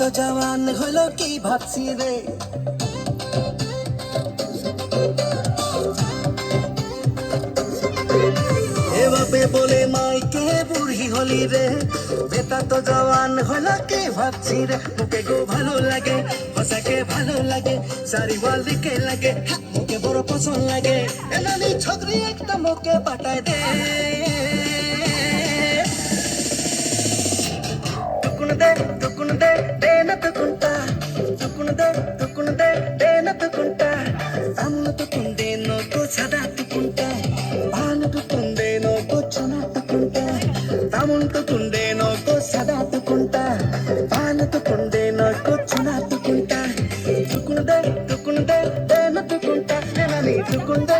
তো জওয়ান হলো কি ভাবছি রে, এ বাপে বলে মাইকে বুড়ি হলি রে, বেটা তো জওয়ান হলো কি ভাবছি রে। মুখে গো ভালো লাগে, ভাষাকে ভালো লাগে, চারিওয়াল দিকে লাগে, মুখে বড় পছন্দ লাগে। এনানি ছত্রি একটা মুখে পাঠায় দে, টুকুন দে টুকুন দে দে না টুকুনটা, টুকুন দে টুকুন দে দে না টুকুনটা, আমল টুকুন দে নো গো সাদা টুকুনটা, ভালো টুকুন দে নো গো চনা টুকুনটা, তামুল টুকুন দে নো গো সাদা টুকুনটা, ভালো টুকুন দে নো গো চনা টুকুনটা, টুকুন দে দে না টুকুনটা, নানি টুকুন দে